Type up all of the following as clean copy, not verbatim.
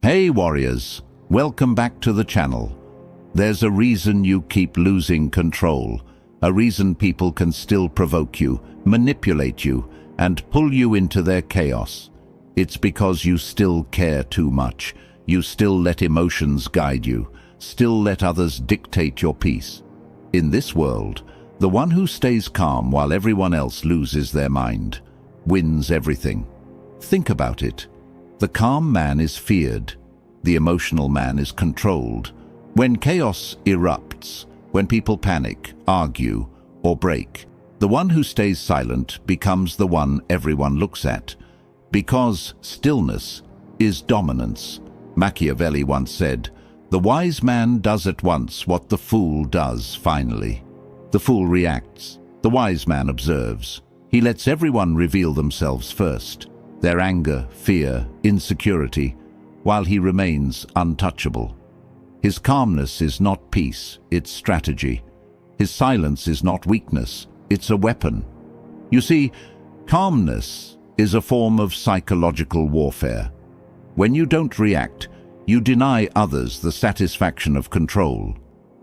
Hey warriors, welcome back to the channel. There's a reason you keep losing control, a reason people can still provoke you, manipulate you, and pull you into their chaos. It's because you still care too much. You still let emotions guide you, still let others dictate your peace. In this world, the one who stays calm while everyone else loses their mind wins everything. Think about it. The calm man is feared. The emotional man is controlled. When chaos erupts, when people panic, argue, or break, the one who stays silent becomes the one everyone looks at. Because stillness is dominance. Machiavelli once said, "The wise man does at once what the fool does finally." The fool reacts. The wise man observes. He lets everyone reveal themselves first. Their anger, fear, insecurity, while he remains untouchable. His calmness is not peace, it's strategy. His silence is not weakness, it's a weapon. You see, calmness is a form of psychological warfare. When you don't react, you deny others the satisfaction of control.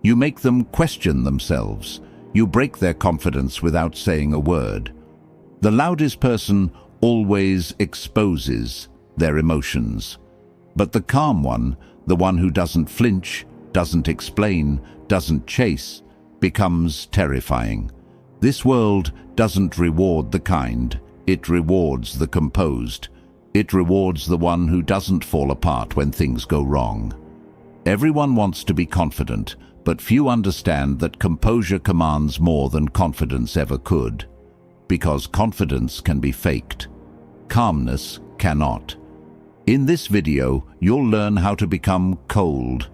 You make them question themselves. You break their confidence without saying a word. The loudest person always exposes their emotions. But the calm one, the one who doesn't flinch, doesn't explain, doesn't chase, becomes terrifying. This world doesn't reward the kind, it rewards the composed. It rewards the one who doesn't fall apart when things go wrong. Everyone wants to be confident, but few understand that composure commands more than confidence ever could. Because confidence can be faked. Calmness cannot. In this video, you'll learn how to become cold,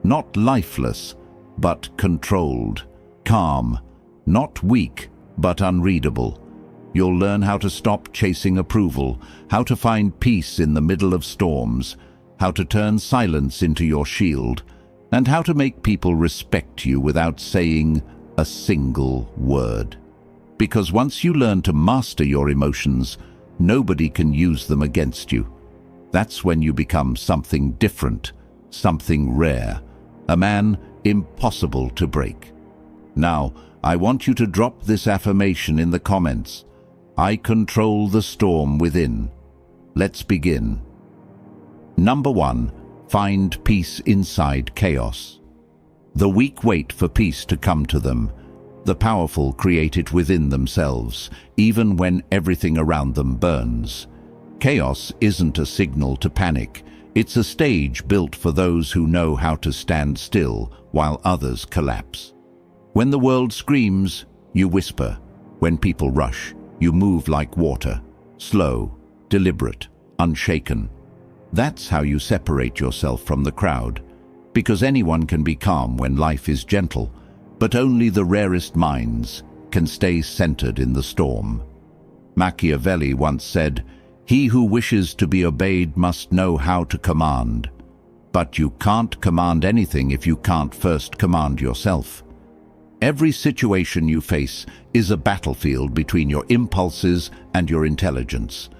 not lifeless, but controlled, calm, not weak, but unreadable. You'll learn how to stop chasing approval, how to find peace in the middle of storms, how to turn silence into your shield, and how to make people respect you without saying a single word. Because once you learn to master your emotions, nobody can use them against you. That's when you become something different, something rare, a man impossible to break. Now, I want you to drop this affirmation in the comments. I control the storm within. Let's begin. Number 1. Find peace inside chaos. The weak wait for peace to come to them. The powerful create it within themselves, even when everything around them burns. Chaos isn't a signal to panic. It's a stage built for those who know how to stand still while others collapse. When the world screams, you whisper. When people rush, you move like water, slow, deliberate, unshaken. That's how you separate yourself from the crowd, because anyone can be calm when life is gentle, but only the rarest minds can stay centered in the storm. Machiavelli once said, "He who wishes to be obeyed must know how to command." But you can't command anything if you can't first command yourself. Every situation you face is a battlefield between your impulses and your intelligence.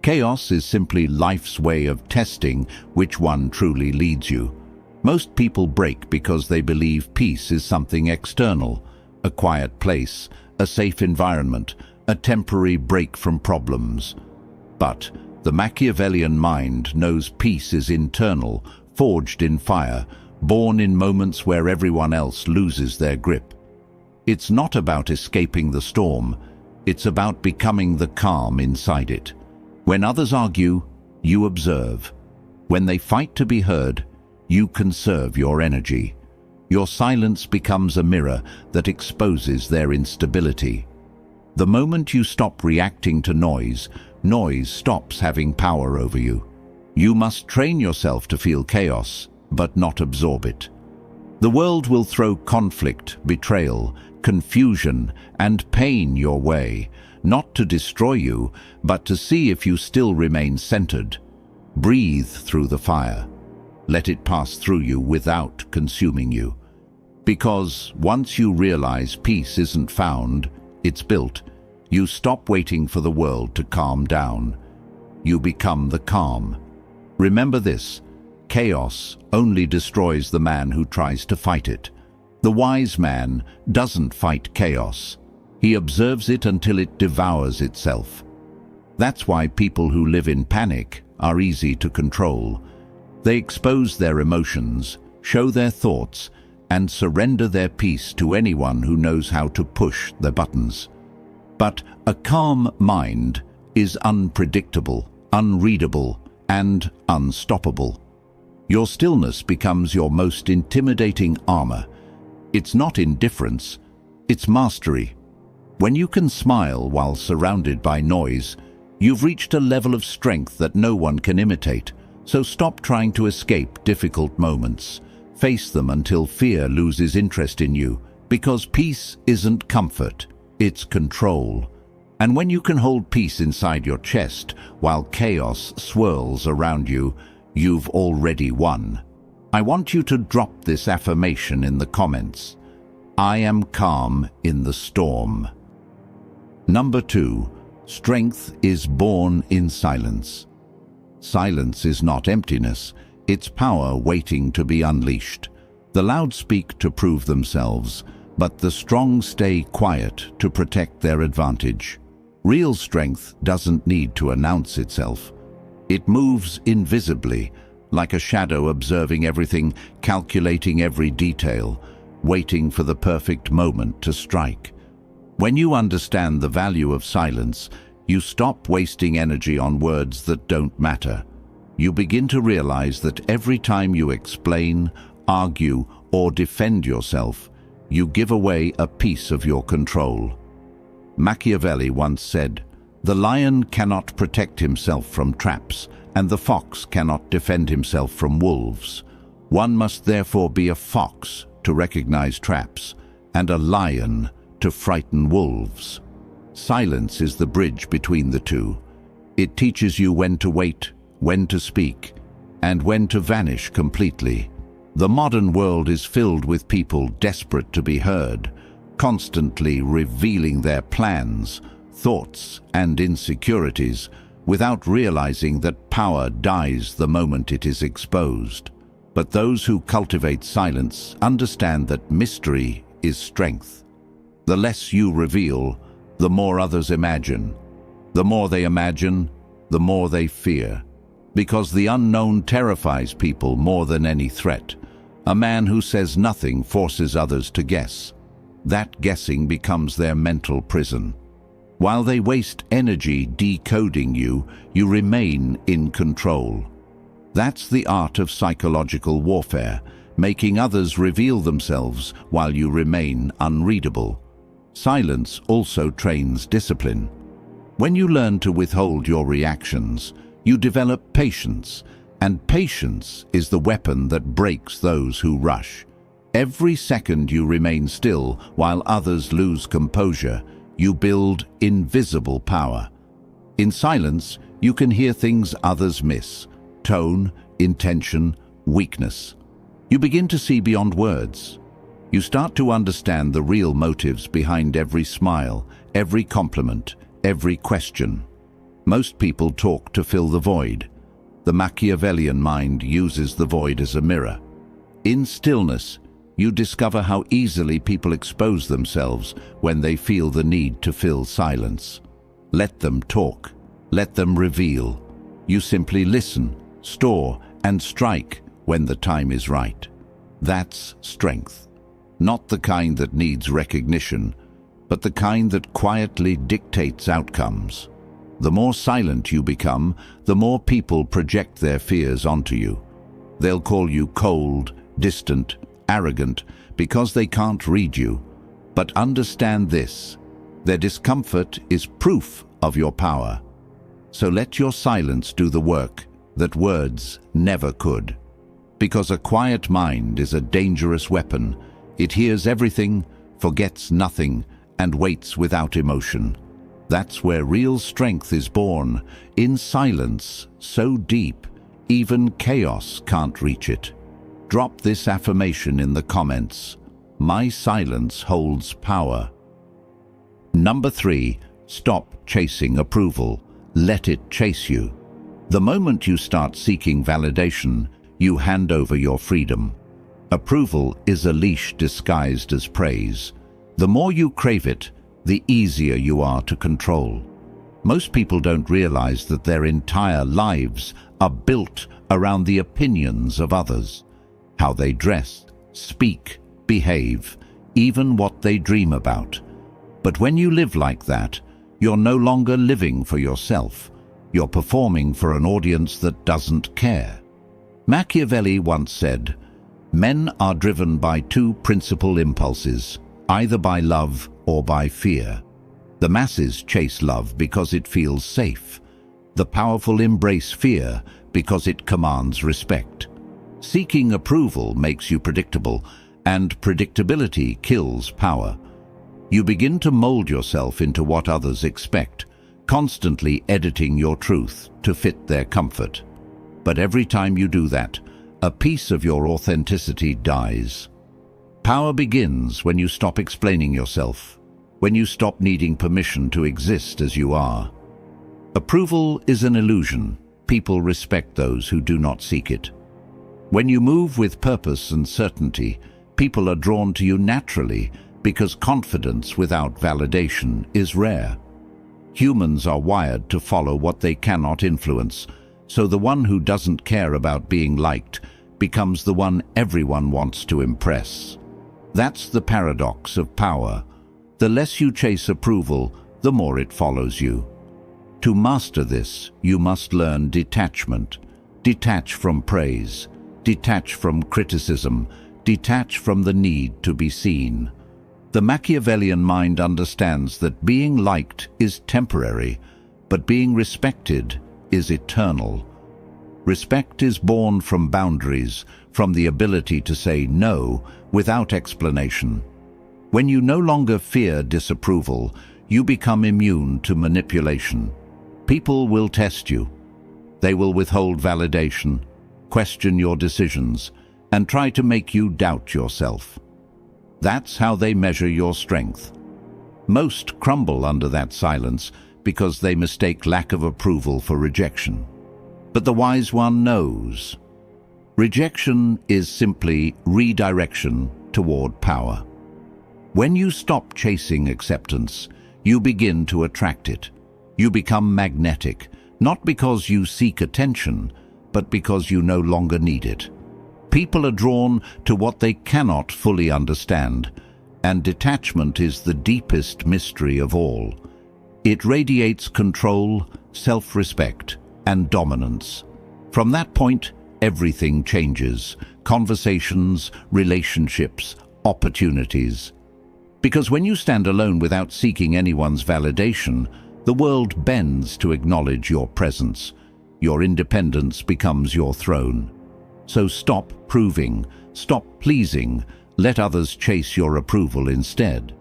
Chaos is simply life's way of testing which one truly leads you. Most people break because they believe peace is something external, a quiet place, a safe environment, a temporary break from problems. But the Machiavellian mind knows peace is internal, forged in fire, born in moments where everyone else loses their grip. It's not about escaping the storm, it's about becoming the calm inside it. When others argue, you observe. When they fight to be heard, you conserve your energy. Your silence becomes a mirror that exposes their instability. The moment you stop reacting to noise, noise stops having power over you. You must train yourself to feel chaos, but not absorb it. The world will throw conflict, betrayal, confusion, and pain your way, not to destroy you, but to see if you still remain centered. Breathe through the fire. Let it pass through you without consuming you. Because once you realize peace isn't found, it's built, you stop waiting for the world to calm down. You become the calm. Remember this, Chaos only destroys the man who tries to fight it. The wise man doesn't fight chaos. He observes it until it devours itself. That's why people who live in panic are easy to control. They expose their emotions, show their thoughts, and surrender their peace to anyone who knows how to push the buttons. But a calm mind is unpredictable, unreadable, and unstoppable. Your stillness becomes your most intimidating armor. It's not indifference, it's mastery. When you can smile while surrounded by noise, you've reached a level of strength that no one can imitate. So stop trying to escape difficult moments. Face them until fear loses interest in you, because peace isn't comfort, it's control. And when you can hold peace inside your chest while chaos swirls around you, you've already won. I want you to drop this affirmation in the comments. I am calm in the storm. Number 2. Strength is born in silence. Silence is not emptiness, it's power waiting to be unleashed. The loud speak to prove themselves, but the strong stay quiet to protect their advantage. Real strength doesn't need to announce itself. It moves invisibly, like a shadow observing everything, calculating every detail, waiting for the perfect moment to strike. When you understand the value of silence, you stop wasting energy on words that don't matter. You begin to realize that every time you explain, argue, or defend yourself, you give away a piece of your control. Machiavelli once said, "The lion cannot protect himself from traps, and the fox cannot defend himself from wolves. One must therefore be a fox to recognize traps, and a lion to frighten wolves." Silence is the bridge between the two. It teaches you when to wait, when to speak, and when to vanish completely. The modern world is filled with people desperate to be heard, constantly revealing their plans, thoughts, and insecurities, without realizing that power dies the moment it is exposed. But those who cultivate silence understand that mystery is strength. The less you reveal, the more others imagine. The more they imagine, the more they fear. Because the unknown terrifies people more than any threat. A man who says nothing forces others to guess. That guessing becomes their mental prison. While they waste energy decoding you, you remain in control. That's the art of psychological warfare, making others reveal themselves while you remain unreadable. Silence also trains discipline. When you learn to withhold your reactions, you develop patience, and patience is the weapon that breaks those who rush. Every second you remain still while others lose composure, you build invisible power. In silence, you can hear things others miss: tone, intention, weakness. You begin to see beyond words. You start to understand the real motives behind every smile, every compliment, every question. Most people talk to fill the void. The Machiavellian mind uses the void as a mirror. In stillness, you discover how easily people expose themselves when they feel the need to fill silence. Let them talk. Let them reveal. You simply listen, store, and strike when the time is right. That's strength. Not the kind that needs recognition, but the kind that quietly dictates outcomes. The more silent you become, the more people project their fears onto you. They'll call you cold, distant, arrogant, because they can't read you. But understand this: their discomfort is proof of your power. So let your silence do the work that words never could. Because a quiet mind is a dangerous weapon. It hears everything, forgets nothing, and waits without emotion. That's where real strength is born, in silence so deep, even chaos can't reach it. Drop this affirmation in the comments. My silence holds power. Number 3. Stop chasing approval. Let it chase you. The moment you start seeking validation, you hand over your freedom. Approval is a leash disguised as praise. The more you crave it, the easier you are to control. Most people don't realize that their entire lives are built around the opinions of others. How they dress, speak, behave, even what they dream about. But when you live like that, you're no longer living for yourself. You're performing for an audience that doesn't care. Machiavelli once said, "Men are driven by two principal impulses, either by love or by fear. The masses chase love because it feels safe. The powerful embrace fear because it commands respect. Seeking approval makes you predictable, and predictability kills power. You begin to mold yourself into what others expect, constantly editing your truth to fit their comfort. But every time you do that, a piece of your authenticity dies. Power begins when you stop explaining yourself, when you stop needing permission to exist as you are. Approval is an illusion. People respect those who do not seek it. When you move with purpose and certainty, people are drawn to you naturally because confidence without validation is rare. Humans are wired to follow what they cannot influence, so the one who doesn't care about being liked becomes the one everyone wants to impress. That's the paradox of power. The less you chase approval, the more it follows you. To master this, you must learn detachment. Detach from praise. Detach from criticism. Detach from the need to be seen. The Machiavellian mind understands that being liked is temporary, but being respected is eternal. Respect is born from boundaries, from the ability to say no without explanation. When you no longer fear disapproval, you become immune to manipulation. People will test you. They will withhold validation, question your decisions, and try to make you doubt yourself. That's how they measure your strength. Most crumble under that silence because they mistake lack of approval for rejection. But the wise one knows. Rejection is simply redirection toward power. When you stop chasing acceptance, you begin to attract it. You become magnetic, not because you seek attention, but because you no longer need it. People are drawn to what they cannot fully understand, and detachment is the deepest mystery of all. It radiates control, self-respect, and dominance. From that point, everything changes. Conversations, relationships, opportunities. Because when you stand alone without seeking anyone's validation, the world bends to acknowledge your presence. Your independence becomes your throne. So stop proving, stop pleasing, let others chase your approval instead.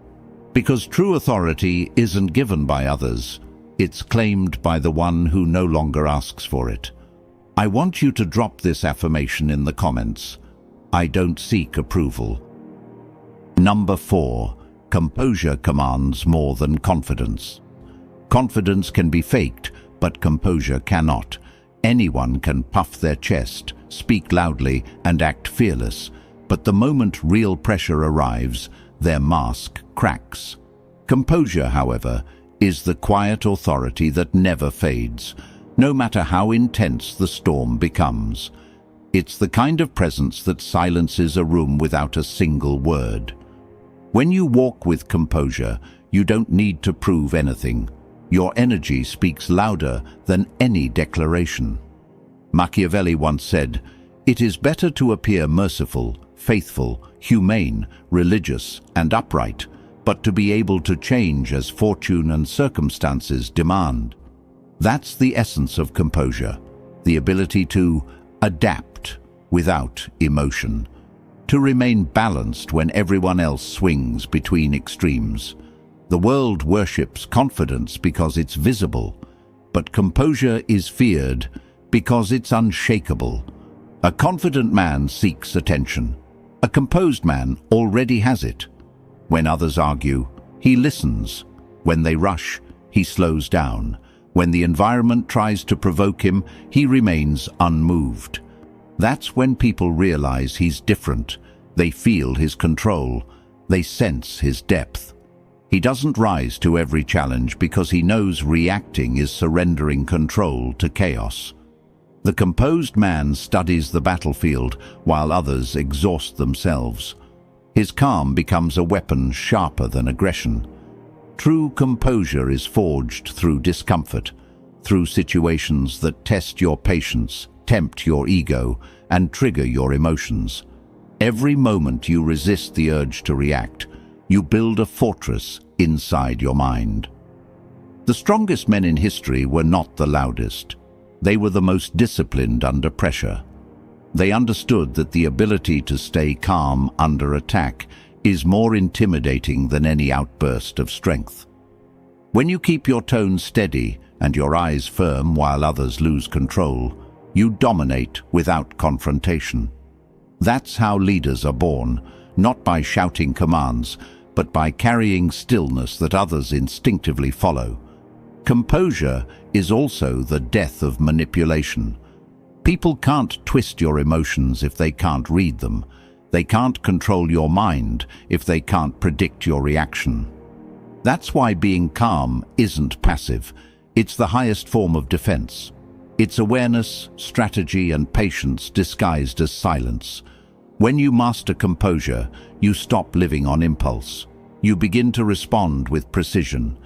Because true authority isn't given by others, it's claimed by the one who no longer asks for it. I want you to drop this affirmation in the comments. I don't seek approval. Number 4. Composure commands more than confidence. Confidence can be faked, but composure cannot. Anyone can puff their chest, speak loudly, and act fearless, but the moment real pressure arrives, their mask cracks. Composure, however, is the quiet authority that never fades, no matter how intense the storm becomes. It's the kind of presence that silences a room without a single word. When you walk with composure, you don't need to prove anything. Your energy speaks louder than any declaration. Machiavelli once said, "It is better to appear merciful, faithful, humane, religious, and upright, but to be able to change as fortune and circumstances demand." That's the essence of composure, the ability to adapt without emotion, to remain balanced when everyone else swings between extremes. The world worships confidence because it's visible, but composure is feared because it's unshakable. A confident man seeks attention. A composed man already has it. When others argue, he listens. When they rush, he slows down. When the environment tries to provoke him, he remains unmoved. That's when people realize he's different. They feel his control. They sense his depth. He doesn't rise to every challenge because he knows reacting is surrendering control to chaos. The composed man studies the battlefield while others exhaust themselves. His calm becomes a weapon sharper than aggression. True composure is forged through discomfort, through situations that test your patience, tempt your ego, and trigger your emotions. Every moment you resist the urge to react, you build a fortress inside your mind. The strongest men in history were not the loudest. They were the most disciplined under pressure. They understood that the ability to stay calm under attack is more intimidating than any outburst of strength. When you keep your tone steady and your eyes firm while others lose control, you dominate without confrontation. That's how leaders are born, not by shouting commands, but by carrying stillness that others instinctively follow. Composure is also the death of manipulation. People can't twist your emotions if they can't read them. They can't control your mind if they can't predict your reaction. That's why being calm isn't passive. It's the highest form of defense. It's awareness, strategy, and patience disguised as silence. When you master composure, you stop living on impulse. You begin to respond with precision.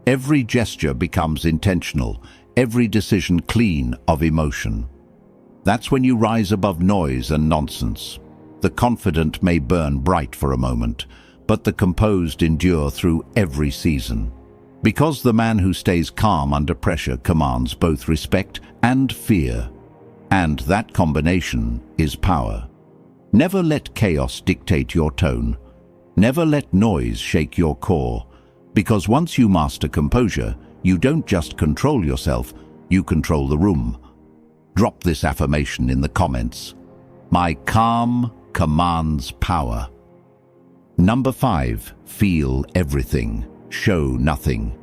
Every gesture becomes intentional, every decision clean of emotion. That's when you rise above noise and nonsense. The confident may burn bright for a moment, but the composed endure through every season. Because the man who stays calm under pressure commands both respect and fear. And that combination is power. Never let chaos dictate your tone. Never let noise shake your core. Because once you master composure, you don't just control yourself, you control the room. Drop this affirmation in the comments. My calm commands power. Number 5, feel everything, show nothing.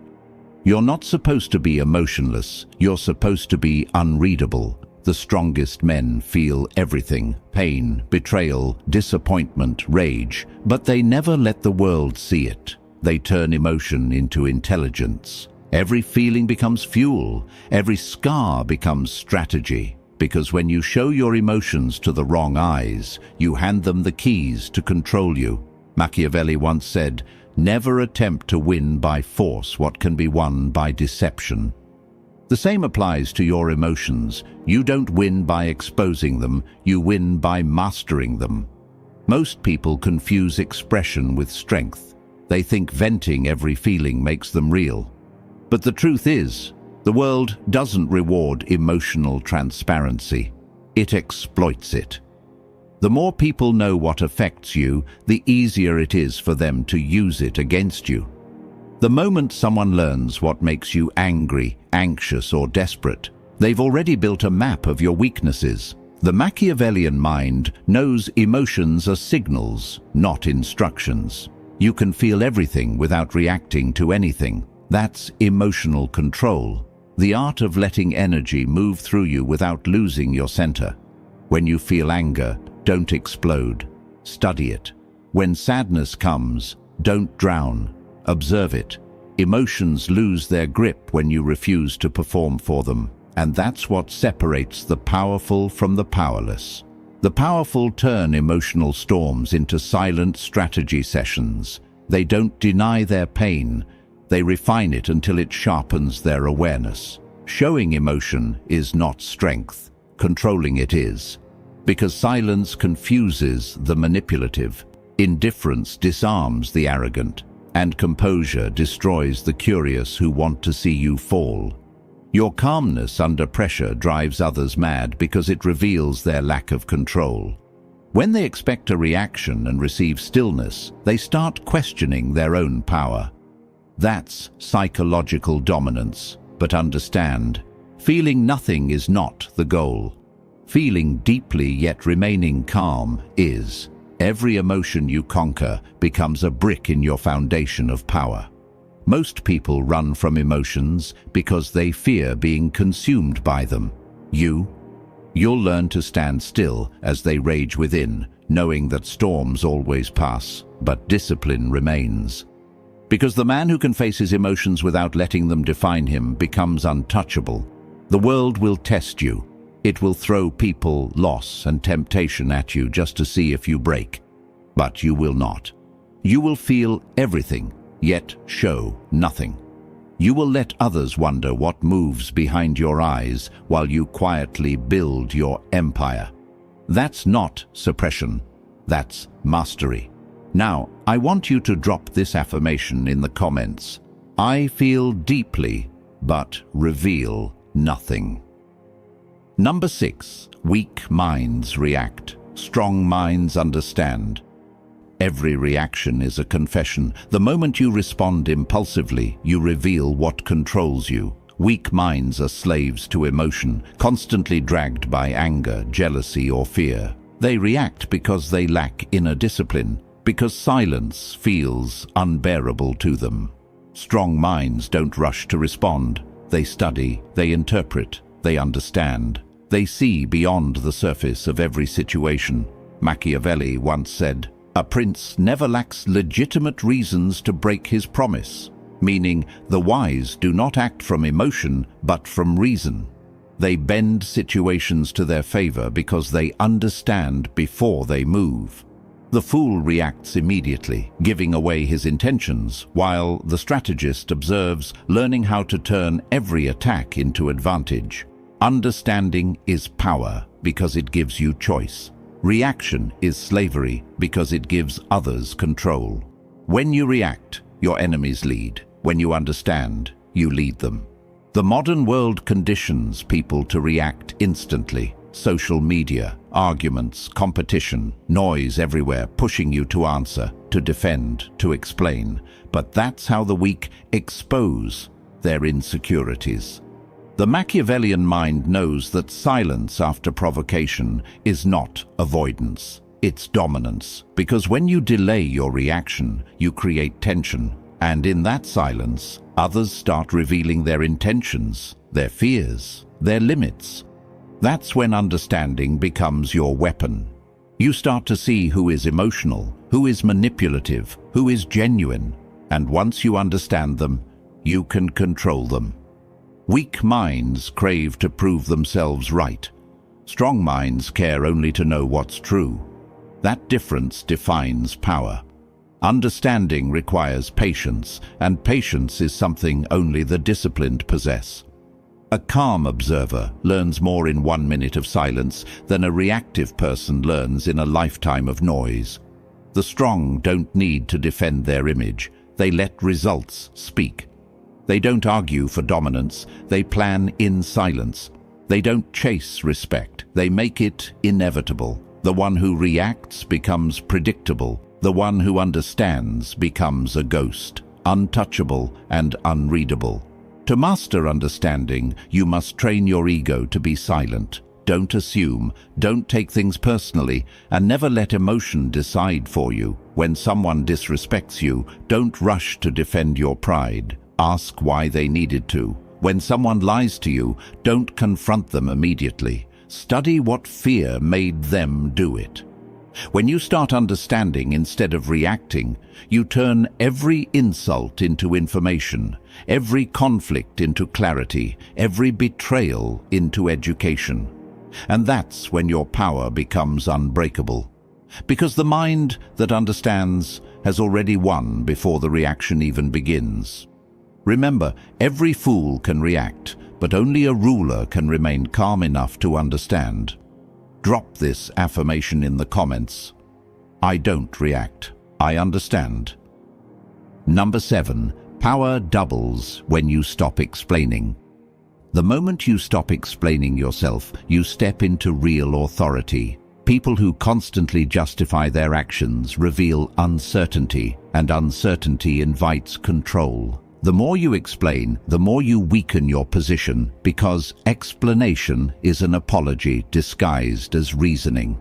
You're not supposed to be emotionless, you're supposed to be unreadable. The strongest men feel everything: pain, betrayal, disappointment, rage, but they never let the world see it. They turn emotion into intelligence. Every feeling becomes fuel. Every scar becomes strategy. Because when you show your emotions to the wrong eyes, you hand them the keys to control you. Machiavelli once said, "Never attempt to win by force what can be won by deception." The same applies to your emotions. You don't win by exposing them, you win by mastering them. Most people confuse expression with strength. They think venting every feeling makes them real. But the truth is, the world doesn't reward emotional transparency. It exploits it. The more people know what affects you, the easier it is for them to use it against you. The moment someone learns what makes you angry, anxious, or desperate, they've already built a map of your weaknesses. The Machiavellian mind knows emotions are signals, not instructions. You can feel everything without reacting to anything. That's emotional control. The art of letting energy move through you without losing your center. When you feel anger, don't explode. Study it. When sadness comes, don't drown. Observe it. Emotions lose their grip when you refuse to perform for them. And that's what separates the powerful from the powerless. The powerful turn emotional storms into silent strategy sessions. They don't deny their pain. They refine it until it sharpens their awareness. Showing emotion is not strength. Controlling it is. Because silence confuses the manipulative. Indifference disarms the arrogant. And composure destroys the curious who want to see you fall. Your calmness under pressure drives others mad because it reveals their lack of control. When they expect a reaction and receive stillness, they start questioning their own power. That's psychological dominance. But understand, feeling nothing is not the goal. Feeling deeply yet remaining calm is. Every emotion you conquer becomes a brick in your foundation of power. Most people run from emotions because they fear being consumed by them. You? You'll learn to stand still as they rage within, knowing that storms always pass, but discipline remains. Because the man who can face his emotions without letting them define him becomes untouchable. The world will test you. It will throw people, loss, and temptation at you just to see if you break. But you will not. You will feel everything, yet show nothing. You will let others wonder what moves behind your eyes while you quietly build your empire. That's not suppression. That's mastery. Now, I want you to drop this affirmation in the comments. I feel deeply, but reveal nothing. Number 6. Weak minds react. Strong minds understand. Every reaction is a confession. The moment you respond impulsively, you reveal what controls you. Weak minds are slaves to emotion, constantly dragged by anger, jealousy, or fear. They react because they lack inner discipline, because silence feels unbearable to them. Strong minds don't rush to respond. They study, they interpret, they understand. They see beyond the surface of every situation. Machiavelli once said, "A prince never lacks legitimate reasons to break his promise," meaning the wise do not act from emotion but from reason. They bend situations to their favor because they understand before they move. The fool reacts immediately, giving away his intentions, while the strategist observes, learning how to turn every attack into advantage. Understanding is power because it gives you choice. Reaction is slavery because it gives others control. When you react, your enemies lead. When you understand, you lead them. The modern world conditions people to react instantly. Social media, arguments, competition, noise everywhere pushing you to answer, to defend, to explain. But that's how the weak expose their insecurities. The Machiavellian mind knows that silence after provocation is not avoidance, it's dominance. Because when you delay your reaction, you create tension. And in that silence, others start revealing their intentions, their fears, their limits. That's when understanding becomes your weapon. You start to see who is emotional, who is manipulative, who is genuine. And once you understand them, you can control them. Weak minds crave to prove themselves right. Strong minds care only to know what's true. That difference defines power. Understanding requires patience, and patience is something only the disciplined possess. A calm observer learns more in 1 minute of silence than a reactive person learns in a lifetime of noise. The strong don't need to defend their image. They let results speak. They don't argue for dominance, they plan in silence. They don't chase respect, they make it inevitable. The one who reacts becomes predictable. The one who understands becomes a ghost, untouchable and unreadable. To master understanding, you must train your ego to be silent. Don't assume, don't take things personally, and never let emotion decide for you. When someone disrespects you, don't rush to defend your pride. Ask why they needed to. When someone lies to you, don't confront them immediately. Study what fear made them do it. When you start understanding instead of reacting, you turn every insult into information, every conflict into clarity, every betrayal into education. And that's when your power becomes unbreakable. Because the mind that understands has already won before the reaction even begins. Remember, every fool can react, but only a ruler can remain calm enough to understand. Drop this affirmation in the comments. I don't react. I understand. Number 7. Power doubles when you stop explaining. The moment you stop explaining yourself, you step into real authority. People who constantly justify their actions reveal uncertainty, and uncertainty invites control. The more you explain, the more you weaken your position, because explanation is an apology disguised as reasoning.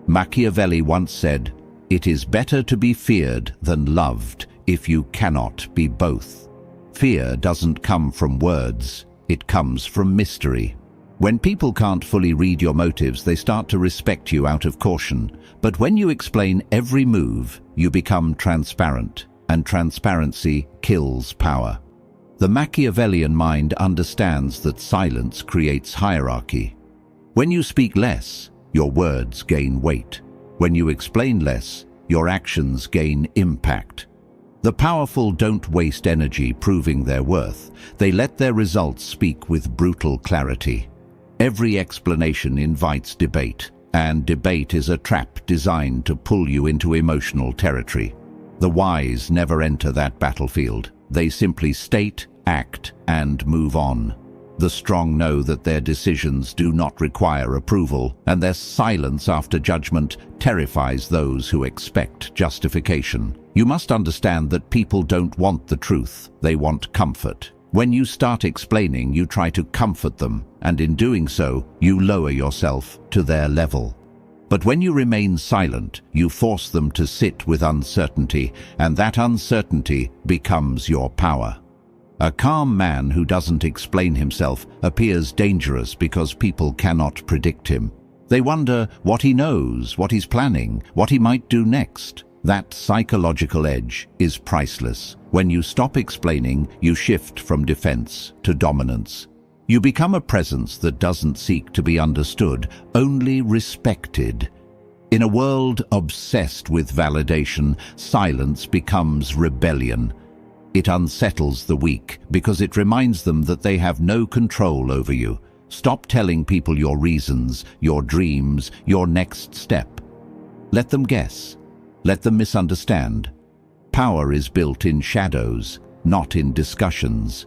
Machiavelli once said, "It is better to be feared than loved if you cannot be both." Fear doesn't come from words, it comes from mystery. When people can't fully read your motives, they start to respect you out of caution. But when you explain every move, you become transparent, and transparency kills power. The Machiavellian mind understands that silence creates hierarchy. When you speak less, your words gain weight. When you explain less, your actions gain impact. The powerful don't waste energy proving their worth. They let their results speak with brutal clarity. Every explanation invites debate, and debate is a trap designed to pull you into emotional territory. The wise never enter that battlefield. They simply state, act, and move on. The strong know that their decisions do not require approval, and their silence after judgment terrifies those who expect justification. You must understand that people don't want the truth, they want comfort. When you start explaining, you try to comfort them, and in doing so, you lower yourself to their level. But when you remain silent, you force them to sit with uncertainty, and that uncertainty becomes your power. A calm man who doesn't explain himself appears dangerous because people cannot predict him. They wonder what he knows, what he's planning, what he might do next. That psychological edge is priceless. When you stop explaining, you shift from defense to dominance. You become a presence that doesn't seek to be understood, only respected. In a world obsessed with validation, silence becomes rebellion. It unsettles the weak because it reminds them that they have no control over you. Stop telling people your reasons, your dreams, your next step. Let them guess. Let them misunderstand. Power is built in shadows, not in discussions.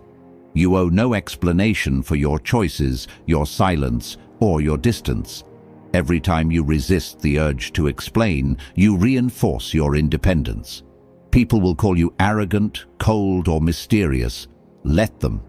You owe no explanation for your choices, your silence, or your distance. Every time you resist the urge to explain, you reinforce your independence. People will call you arrogant, cold, or mysterious. Let them.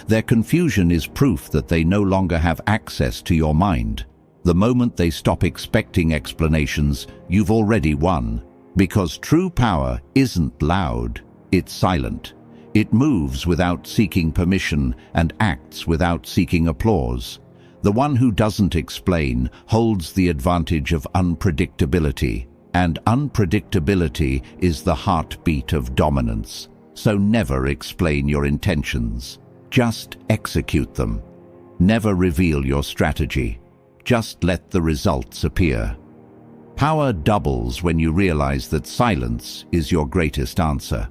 Their confusion is proof that they no longer have access to your mind. The moment they stop expecting explanations, you've already won. Because true power isn't loud, it's silent. It moves without seeking permission and acts without seeking applause. The one who doesn't explain holds the advantage of unpredictability, and unpredictability is the heartbeat of dominance. So never explain your intentions. Just execute them. Never reveal your strategy. Just let the results appear. Power doubles when you realize that silence is your greatest answer.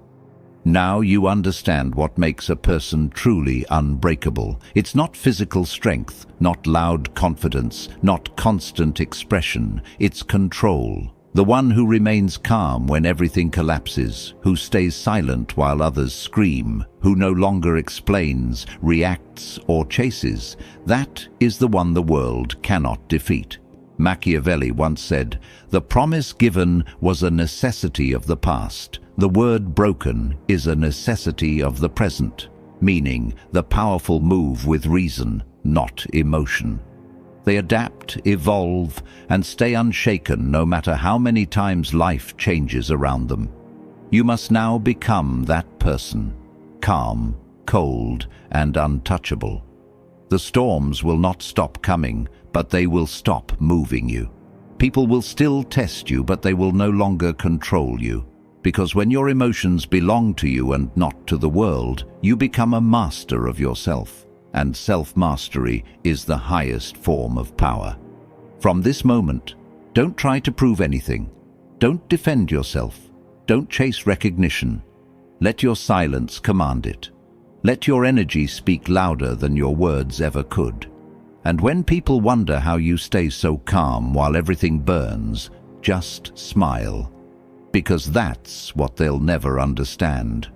Now you understand what makes a person truly unbreakable. It's not physical strength, not loud confidence, not constant expression. It's control. The one who remains calm when everything collapses, who stays silent while others scream, who no longer explains, reacts, or chases, that is the one the world cannot defeat. Machiavelli once said, "The promise given was a necessity of the past. The word broken is a necessity of the present," meaning the powerful move with reason, not emotion. They adapt, evolve, and stay unshaken no matter how many times life changes around them. You must now become that person, calm, cold, and untouchable. The storms will not stop coming, but they will stop moving you. People will still test you, but they will no longer control you. Because when your emotions belong to you and not to the world, you become a master of yourself. And self-mastery is the highest form of power. From this moment, don't try to prove anything. Don't defend yourself. Don't chase recognition. Let your silence command it. Let your energy speak louder than your words ever could. And when people wonder how you stay so calm while everything burns, just smile. Because that's what they'll never understand.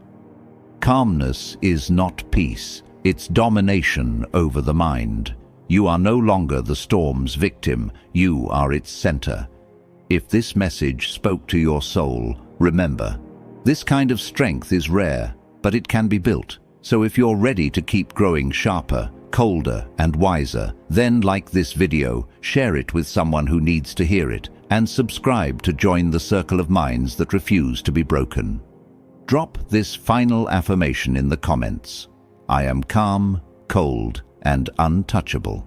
Calmness is not peace. It's domination over the mind. You are no longer the storm's victim, you are its center. If this message spoke to your soul, remember, this kind of strength is rare, but it can be built. So if you're ready to keep growing sharper, colder, and wiser, then like this video, share it with someone who needs to hear it, and subscribe to join the circle of minds that refuse to be broken. Drop this final affirmation in the comments. I am calm, cold, and untouchable.